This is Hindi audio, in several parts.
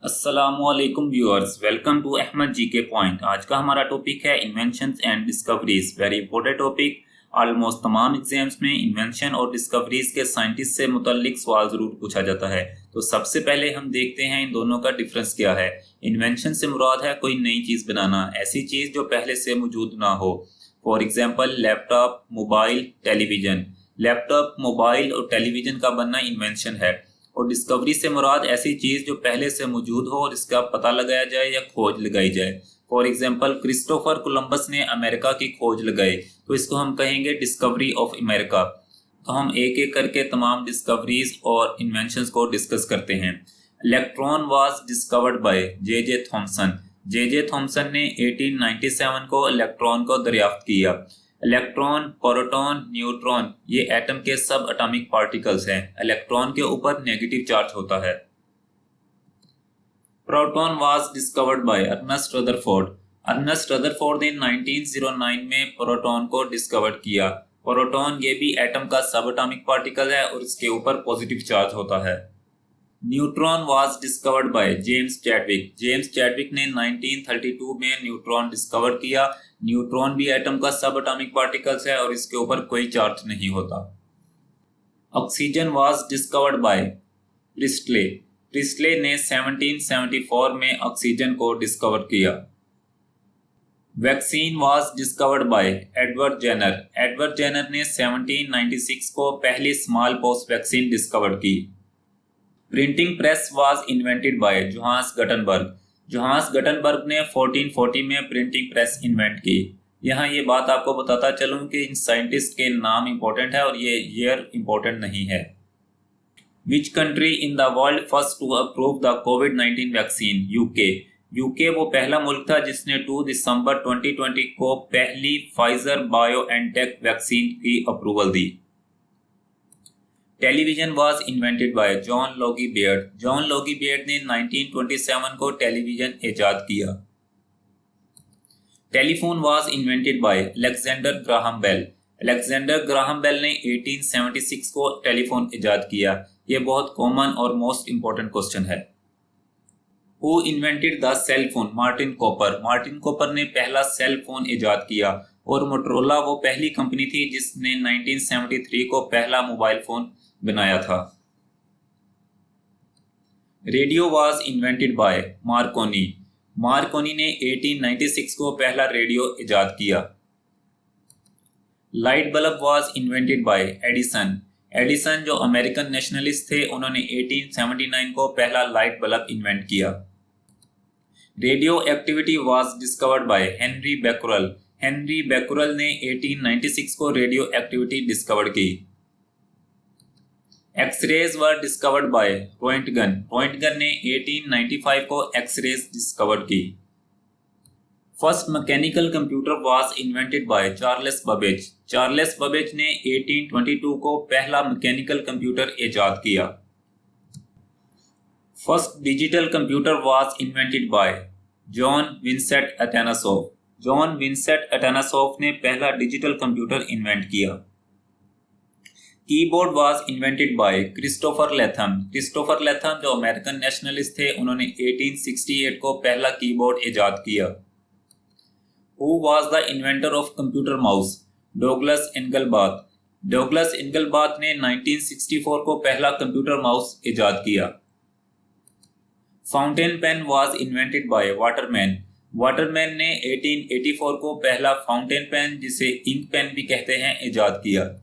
अस्सलामुअलैकुम व्यूअर्स, वेलकम टू अहमद जी के पॉइंट। आज का हमारा टॉपिक है inventions and discoveries. Very important topic. Almost तमाम एग्जाम्स में इन्वेंशन और डिस्कवरीज के साइंटिस्ट से मुतल्लिक सवाल जरूर पूछा जाता है। तो सबसे पहले हम देखते हैं इन दोनों का डिफरेंस क्या है। इन्वेंशन से मुराद है कोई नई चीज बनाना, ऐसी चीज जो पहले से मौजूद ना हो। For example laptop, mobile, television. Laptop, mobile और टेलीविजन का बनना इन्वेंशन है। और डिस्कवरी से मुराद ऐसी चीज जो पहले से मौजूद हो और इसका पता लगाया जाए या खोज लगाई जाए। फॉर एग्जाम्पल क्रिस्टोफर कोलंबस ने अमेरिका की खोज लगाई, तो इसको हम कहेंगे डिस्कवरी ऑफ अमेरिका। तो हम एक एक करके तमाम डिस्कवरीज और इन्वेंशंस को डिस्कस करते हैं। Electron was discovered by J Thomson. J Thomson ने 1897 को इलेक्ट्रॉन को दरियाफ्त किया। इलेक्ट्रॉन, प्रोटॉन, न्यूट्रॉन ये एटम के सब एटॉमिक पार्टिकल्स हैं। इलेक्ट्रॉन के ऊपर नेगेटिव चार्ज होता है। Proton was discovered by Ernest Rutherford. Ernest Rutherford ने 1909 में प्रोटॉन को डिस्कवर किया। प्रोटॉन ये भी एटम का सब एटॉमिक पार्टिकल है और इसके ऊपर पॉजिटिव चार्ज होता है। Neutron was discovered by James Chadwick. James Chadwick ने 1932 में न्यूट्रॉन डिस्कवर किया। न्यूट्रॉन भी एटम का सब एटॉमिक पार्टिकल्स है और इसके ऊपर कोई चार्ज नहीं होता। Oxygen was discovered by Priestley. Priestley ने 1774 में ऑक्सीजन को डिस्कवर किया। Vaccine was discovered by Edward Jenner. Edward Jenner ने 1796 को पहली स्मॉल पॉक्स वैक्सीन डिस्कवर की। Printing press was invented by Johannes Gutenberg. Johannes Gutenberg ने 1440 में प्रिंटिंग प्रेस इन्वेंट की। यहाँ ये बात आपको बताता चलूं कि इन साइंटिस्ट के नाम इंपॉर्टेंट है और ये ईयर इंपॉर्टेंट नहीं है। Which country in the world first to approve the कोविड-19 वैक्सीन? यूके। यूके वो पहला मुल्क था जिसने 2 दिसंबर 2020 को पहली फाइजर बायोएनटेक वैक्सीन की अप्रूवल दी। Television was invented by John Logie Baird. John Logie Baird ने 1927 को टेलीविजन इजाद किया। Telephone was invented by Alexander Graham Bell. Alexander Graham Bell ने 1876 को टेलीफोन इजाद किया। यह बहुत कॉमन और मोस्ट इंपॉर्टेंट क्वेश्चन है। Who invented the cell phone? Martin Cooper. Martin Cooper ने पहला सेल फोन इजाद किया और मोटरोला वो पहली कंपनी थी जिसने 1973 को पहला मोबाइल फोन बनाया था। Radio was invented by Marconi. Marconi ने 1896 को पहला रेडियो इजाद किया। Light bulb was invented by Edison. Edison जो अमेरिकन नेशनलिस्ट थे, उन्होंने 1879 को पहला लाइट बल्ब इन्वेंट किया। Radioactivity was discovered by Henry Becquerel. Henry Becquerel ने 1896 को रेडियो एक्टिविटी डिस्कवर की। X-rays were discovered by Roentgen. Roentgen ने 1895 को एक्सरेज डिस्कवर की। First mechanical computer was invented by Charles Babbage. Charles Babbage ने 1822 को पहला मैकेनिकल कंप्यूटर इजाद किया। First digital computer was invented by John Vincent Atanasoff. John Vincent Atanasoff ने पहला डिजिटल कंप्यूटर इन्वेंट किया। Keyboard was invented by Christopher Latham. Christopher Latham जो अमेरिकन नेशनलिस्ट थे, उन्होंने 1868 को पहला कीबोर्ड इजाद किया। Who was the inventor of computer mouse? Douglas Engelbart. Douglas Engelbart ने 1964 को पहला कंप्यूटर माउस इजाद किया। Fountain pen was invented bye Waterman. Waterman ने 1884 को पहला फाउंटेन पेन, जिसे इंक पेन भी कहते हैं, इजाद किया।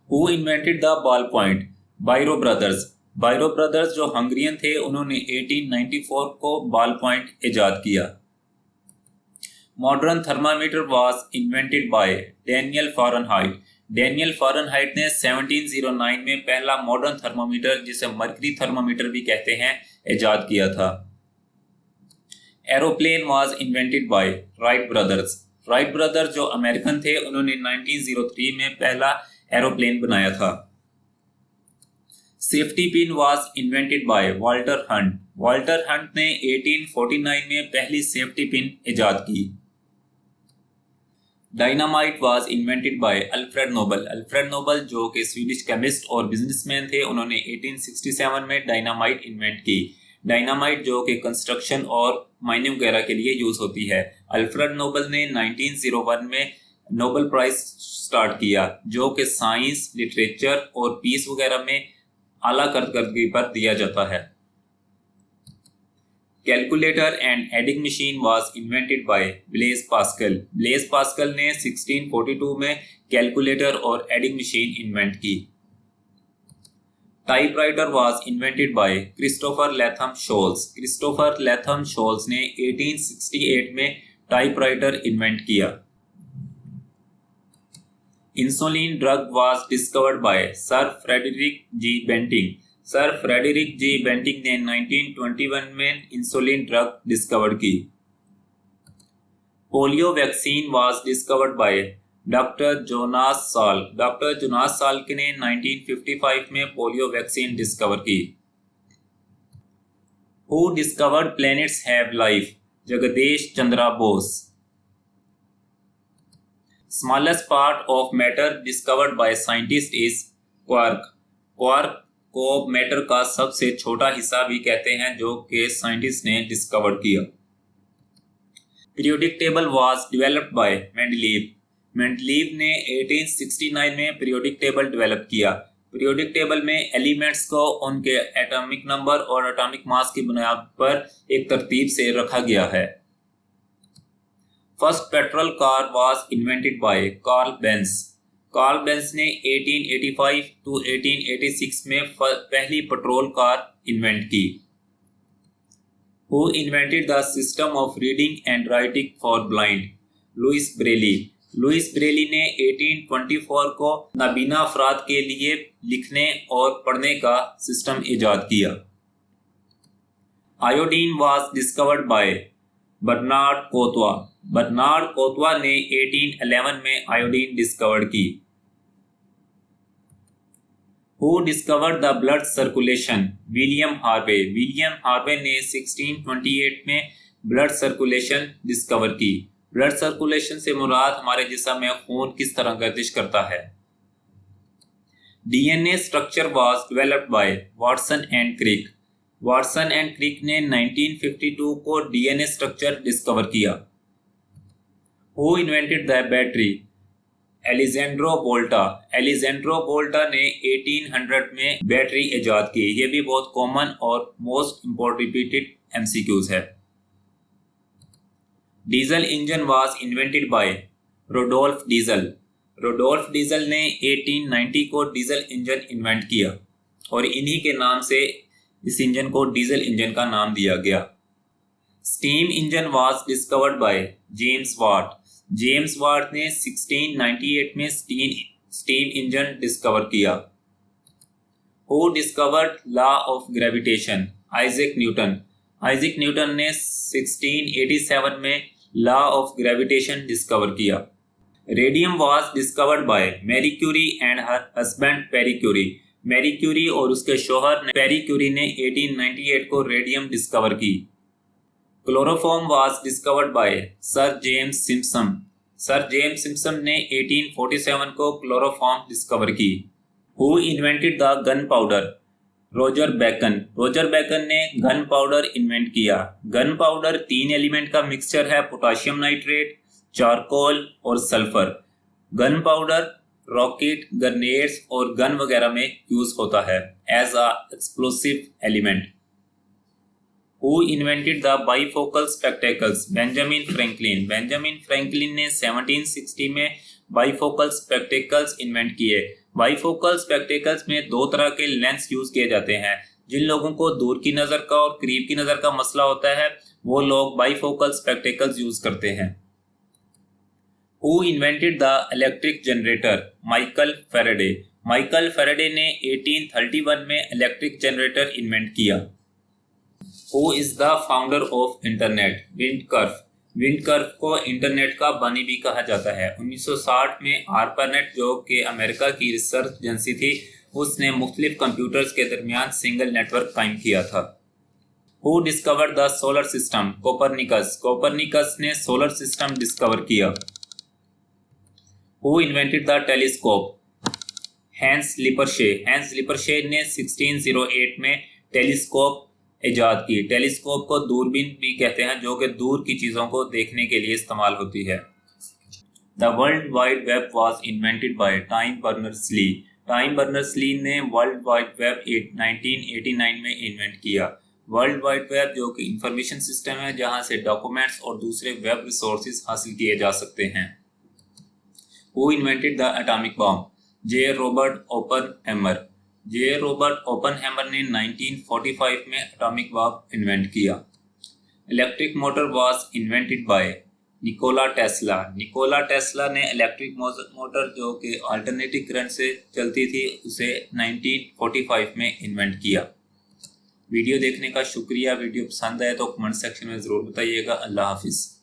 Who invented the ballpoint? बायरो brothers. बायरो brothers जो हंगरियन थे, उन्होंने 1894 को बॉल पॉइंट इजाद किया। Modern thermometer was invented bye Daniel Fahrenheit. Daniel Fahrenheit ने 1709 में पहला मॉडर्न थर्मामीटर, जिसे मर्करी थर्मामीटर भी कहते हैं, इजाद किया था। Aeroplane was invented bye Wright brothers. Wright brothers जो अमेरिकन थे, उन्होंने 1903 में पहला एरोप्लेन बनाया था। Safety pin was invented by Walter Hunt. Walter Hunt ने 1849 में पहली सेफ्टी पिन इजाद की। Dynamite was invented by Alfred Nobel. Alfred Nobel जो कि स्वीडिश केमिस्ट और बिजनेसमैन थे, उन्होंने 1867 में डायनामाइट इन्वेंट की। डायनामाइट जो कि कंस्ट्रक्शन और माइनिंग वगैरह के लिए यूज होती है। अल्फ्रेड नोबल ने 1901 में नोबेल प्राइज स्टार्ट किया, जो कि साइंस, लिटरेचर और पीस वगैरह में आला कारकर्दगी पर दिया जाता है। Calculator and adding machine was invented by Blaise Pascal. Blaise Pascal ने 1642 में कैलकुलेटर और एडिंग मशीन इन्वेंट की। Typewriter was invented by Christopher Latham Sholes. Christopher Latham Sholes ने 1868 में टाइपराइटर इन्वेंट किया। Insulin drug was discovered by sir Frederick G Banting. Sir Frederick G Banting ने 1921 में इंसुलिन ड्रग डिस्कवर की। Polio vaccine was discovered by doctor Jonas Salk. Doctor Jonas Salk ने 1955 में पोलियो वैक्सीन डिस्कवर की। Who discovered planets have life? Jagdish Chandra Bose. Smallest part of matter discovered by scientist is quark. Quark को मैटर का सबसे छोटा हिस्सा भी कहते हैं, जो कि साइंटिस्ट ने डिस्कवर किया। Periodic table was developed by Mendeleev. Mendeleev ने 1869 में पीरियोडिक टेबल डेवलप किया। पीरियोडिक टेबल में एलिमेंट्स को उनके एटॉमिक नंबर और एटॉमिक मास की बुनियाद पर एक तरतीब से रखा गया है। First petrol car was invented by Karl Benz. Karl Benz ने 1885 टू 1886 में पहली पेट्रोल कार इन्वेंट की। Who invented the system of reading and writing for blind? Louis Braille. Louis Braille ने 1824 को नाबीना अफराद के लिए लिखने और पढ़ने का सिस्टम इजाद किया। Iodine was discovered by Bernard Courtois. Bernard Courtois ने 1811 में आयोडीन डिस्कवर्ड की। Who discovered the blood circulation? William Harvey. William Harvey ने 1628 में ब्लड सर्कुलेशन डिस्कवर की। ब्लड सर्कुलेशन से मुराद हमारे जिस्म में खून किस तरह गर्दिश करता है। DNA structure was developed by Watson and Crick. Watson and Crick ने 1952 को डीएनए स्ट्रक्चर डिस्कवर किया। Who invented the battery? Alessandro Volta. Alessandro Volta ने 1800 में बैटरी इजाद की। यह भी बहुत कॉमन और मोस्ट इम्पोर्टेंट रिपीटेड एमसीक्यूज है। Diesel engine was invented bye रोडोल्फ diesel. रोडोल्फ diesel ने 1890 को डीजल इंजन इन्वेंट किया और इन्हीं के नाम से इस इंजन को डीजल इंजन का नाम दिया गया। Steam engine was discovered by James Watt. James Watt ने 1698 में स्टीम इंजन डिस्कवर किया। Who discovered law of gravitation? Isaac Newton. Isaac Newton ने 1687 में लॉ ऑफ ग्रेविटेशन डिस्कवर किया। Radium was discovered by Marie Curie and her husband Pierre Curie. Marie Curie और उसके शोहर पेरी क्यूरी ने 1898 को रेडियम डिस्कवर की। Chloroform was discovered by sir James Simpson. Sir James Simpson ने 1847 को क्लोरोफॉर्म डिस्कवर की। Who invented the gunpowder? Roger Bacon. Roger Bacon ने गन पाउडर इन्वेंट किया। गन पाउडर 3 एलिमेंट का मिक्सचर है, पोटाशियम नाइट्रेट, चारकोल और sulphur. Gunpowder rocket, grenades और गन वगैरह में यूज होता है as a explosive element. Who invented the bifocal spectacles? Benjamin Franklin. Benjamin Franklin ने 1760 में बाइफोकल स्पेक्टेकल्स इन्वेंट किए। बाइफोकल स्पेक्टेकल्स में 2 तरह के लेंस यूज किए जाते हैं। जिन लोगों को दूर की नजर का और करीब की नजर का मसला होता है, वो लोग बाइफोकल स्पेक्टेकल्स यूज करते हैं। Who invented the electric generator? Michael Faraday. Michael Faraday ने 1831 में इलेक्ट्रिक जनरेटर इन्वेंट किया। Who is the founder of internet? Vint Cerf. Vint Cerf को इंटरनेट का बानी भी कहा जाता है। 1960 में आर्पानेट जो कि अमेरिका की रिसर्च एजेंसी थी, उसने मुख्तलिफ कंप्यूटर्स के दरमियान सिंगल नेटवर्क कायम किया था। Who discovered the solar system? Copernicus. Copernicus ने सोलर सिस्टम डिस्कवर किया। Who invented the telescope? Hans Lippershey. Hans Lippershey ने 1608 में टेलीस्कोप इजाद की। टेलीस्कोप को दूरबीन भी कहते हैं, जो कि दूर की चीजों को देखने के लिए इस्तेमाल होती है। The world wide web was invented by time Berners-Lee. Time Berners-Lee ने वर्ल्ड वाइड वेब 1989 में इन्वेंट किया। वर्ल्ड वाइड वेब जो कि इंफॉर्मेशन सिस्टम है जहां से डॉक्यूमेंट्स और दूसरे वेब रिसोर्सेज हासिल किए जा सकते हैं। Who invented the atomic bomb? J Robert Oppenheimer. J Robert Oppenheimer ने 1945 में एटॉमिक बॉम्ब इन्वेंट किया। Electric motor was invented by Nikola Tesla. Nikola Tesla ने इलेक्ट्रिक मोटर जो कि अल्टरनेटिव करंट से चलती थी उसे 1945 में इन्वेंट किया। वीडियो देखने का शुक्रिया। वीडियो पसंद आए तो कमेंट सेक्शन में ज़रूर बताइएगा। अल्लाह हाफिज़।